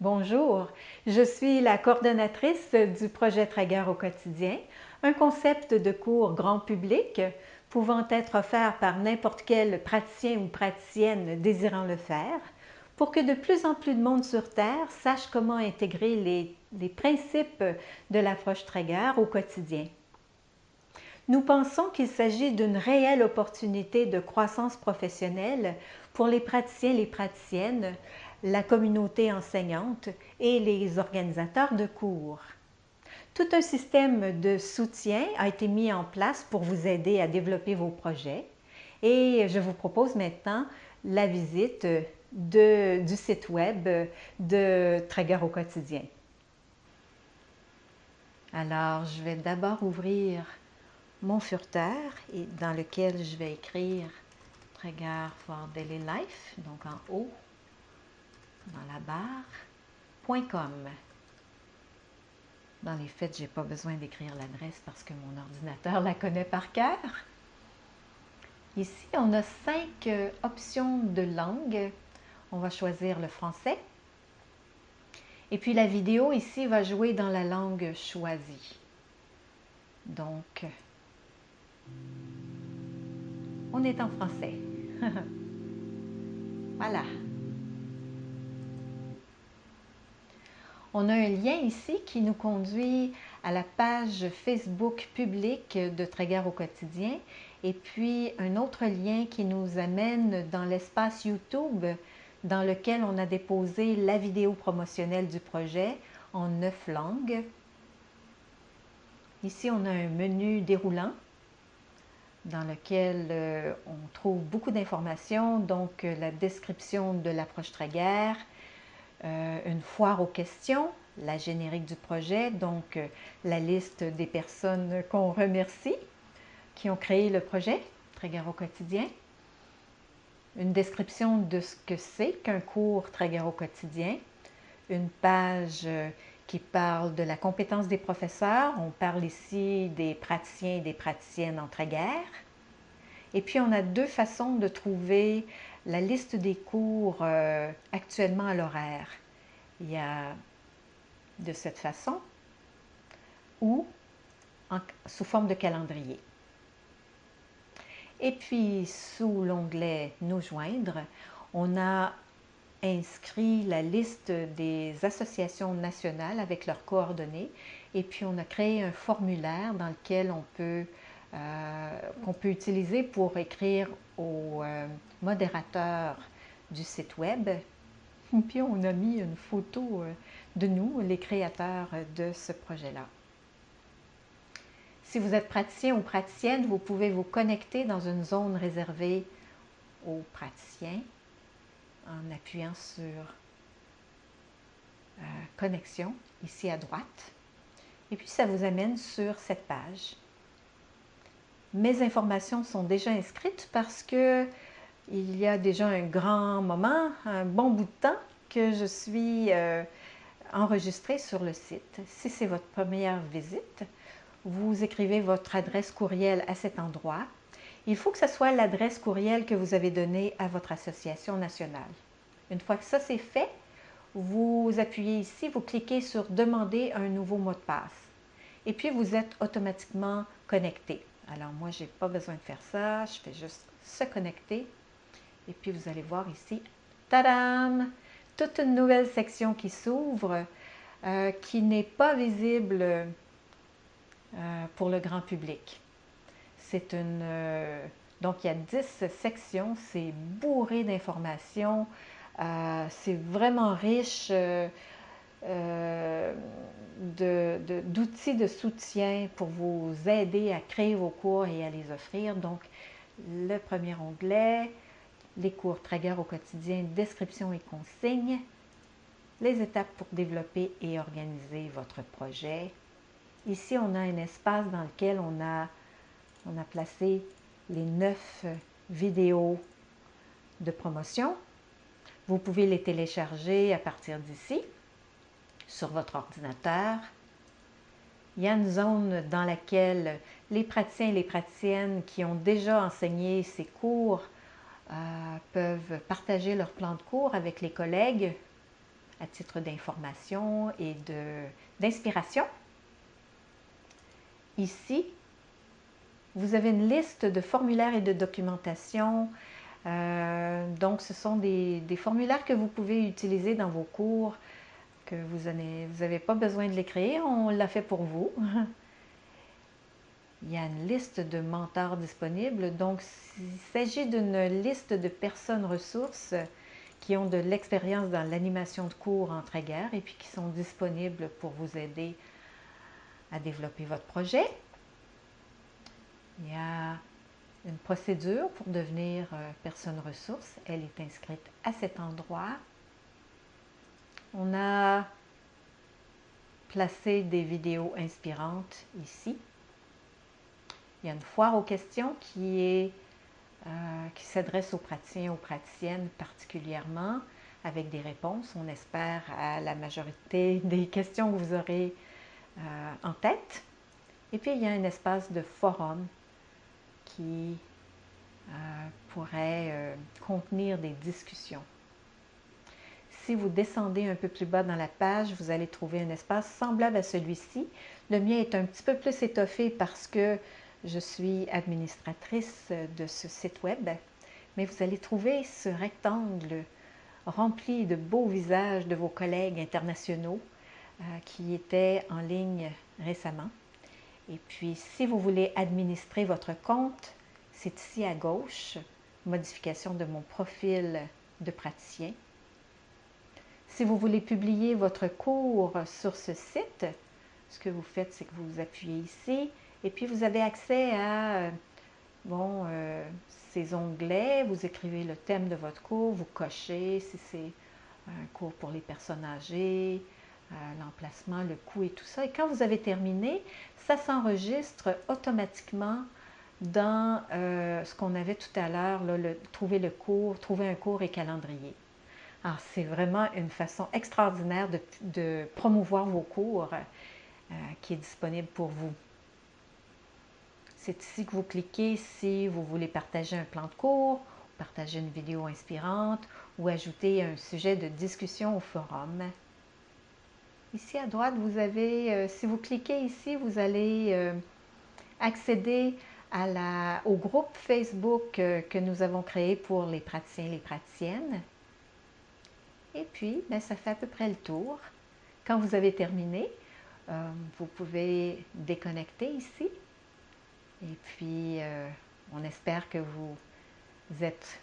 Bonjour, je suis la coordonnatrice du projet Traeger au quotidien, un concept de cours grand public pouvant être offert par n'importe quel praticien ou praticienne désirant le faire, pour que de plus en plus de monde sur Terre sache comment intégrer les principes de l'approche Traeger au quotidien. Nous pensons qu'il s'agit d'une réelle opportunité de croissance professionnelle pour les praticiens et les praticiennes, la communauté enseignante et les organisateurs de cours. Tout un système de soutien a été mis en place pour vous aider à développer vos projets et je vous propose maintenant la visite du site web de Traeger au quotidien. Alors, je vais d'abord ouvrir mon furteur et dans lequel je vais écrire Traeger for Daily Life, donc en haut, dans la barre, .com. Dans les faits, je n'ai pas besoin d'écrire l'adresse parce que mon ordinateur la connaît par cœur. Ici, on a 5 options de langue. On va choisir le français. Et puis la vidéo ici va jouer dans la langue choisie. Donc, on est en français. Voilà. On a un lien ici qui nous conduit à la page Facebook publique de Traeger au quotidien et puis un autre lien qui nous amène dans l'espace YouTube dans lequel on a déposé la vidéo promotionnelle du projet en 9 langues. Ici, on a un menu déroulant dans lequel on trouve beaucoup d'informations, donc la description de l'approche Traeger, une foire aux questions, la générique du projet, donc la liste des personnes qu'on remercie qui ont créé le projet Traeger au quotidien, une description de ce que c'est qu'un cours Traeger au quotidien, une page qui parle de la compétence des professeurs, on parle ici des praticiens et des praticiennes en Traeger, et puis on a 2 façons de trouver la liste des cours actuellement à l'horaire. Il y a de cette façon ou sous forme de calendrier. Et puis, sous l'onglet « Nous joindre », on a inscrit la liste des associations nationales avec leurs coordonnées et puis on a créé un formulaire dans lequel qu'on peut utiliser pour écrire au modérateur du site web. Puis on a mis une photo de nous, les créateurs de ce projet-là. Si vous êtes praticien ou praticienne, vous pouvez vous connecter dans une zone réservée aux praticiens en appuyant sur Connexion, ici à droite. Et puis ça vous amène sur cette page. Mes informations sont déjà inscrites parce que il y a déjà un grand moment, un bon bout de temps que je suis enregistrée sur le site. Si c'est votre première visite, vous écrivez votre adresse courriel à cet endroit. Il faut que ce soit l'adresse courriel que vous avez donnée à votre association nationale. Une fois que ça c'est fait, vous appuyez ici, vous cliquez sur « Demander un nouveau mot de passe » et puis vous êtes automatiquement connecté. Alors moi, je n'ai pas besoin de faire ça, je fais juste se connecter et puis vous allez voir ici, tadam! Toute une nouvelle section qui s'ouvre, qui n'est pas visible pour le grand public. C'est donc il y a 10 sections, c'est bourré d'informations, c'est vraiment riche d'outils de soutien pour vous aider à créer vos cours et à les offrir. Donc, le premier onglet, les cours Traeger au quotidien, description et consignes, les étapes pour développer et organiser votre projet. Ici, on a un espace dans lequel on a placé les 9 vidéos de promotion. Vous pouvez les télécharger à partir d'ici, sur votre ordinateur. Il y a une zone dans laquelle les praticiens et les praticiennes qui ont déjà enseigné ces cours peuvent partager leur plan de cours avec les collègues à titre d'information et d'inspiration. Ici, vous avez une liste de formulaires et de documentation. Donc, ce sont des formulaires que vous pouvez utiliser dans vos cours, que vous n'avez pas besoin de les créer, on l'a fait pour vous. Il y a une liste de mentors disponibles. Donc, il s'agit d'une liste de personnes ressources qui ont de l'expérience dans l'animation de cours entre-guerres et puis qui sont disponibles pour vous aider à développer votre projet. Il y a une procédure pour devenir personne ressource. Elle est inscrite à cet endroit. On a placé des vidéos inspirantes ici. Il y a une foire aux questions qui s'adresse aux praticiens, aux praticiennes particulièrement, avec des réponses, on espère, à la majorité des questions que vous aurez en tête. Et puis, il y a un espace de forum qui pourrait contenir des discussions. Si vous descendez un peu plus bas dans la page, vous allez trouver un espace semblable à celui-ci. Le mien est un petit peu plus étoffé parce que je suis administratrice de ce site web, mais vous allez trouver ce rectangle rempli de beaux visages de vos collègues internationaux qui étaient en ligne récemment. Et puis, si vous voulez administrer votre compte, c'est ici à gauche, modification de mon profil de praticien. Si vous voulez publier votre cours sur ce site, ce que vous faites, c'est que vous appuyez ici et puis vous avez accès à ces onglets. Vous écrivez le thème de votre cours, vous cochez si c'est un cours pour les personnes âgées, l'emplacement, le coût et tout ça. Et quand vous avez terminé, ça s'enregistre automatiquement dans ce qu'on avait tout à l'heure, trouver un cours et calendrier. Alors, c'est vraiment une façon extraordinaire de promouvoir vos cours qui est disponible pour vous. C'est ici que vous cliquez si vous voulez partager un plan de cours, partager une vidéo inspirante ou ajouter un sujet de discussion au forum. Ici à droite, vous avez, si vous cliquez ici, vous allez accéder au groupe Facebook que nous avons créé pour les praticiens et les praticiennes. Et puis, ça fait à peu près le tour. Quand vous avez terminé, vous pouvez déconnecter ici. Et puis, on espère que vous êtes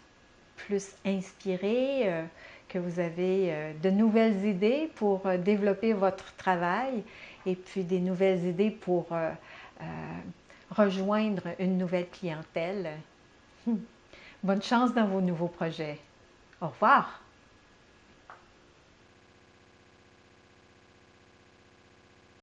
plus inspiré, que vous avez de nouvelles idées pour développer votre travail et puis des nouvelles idées pour rejoindre une nouvelle clientèle. Bonne chance dans vos nouveaux projets. Au revoir!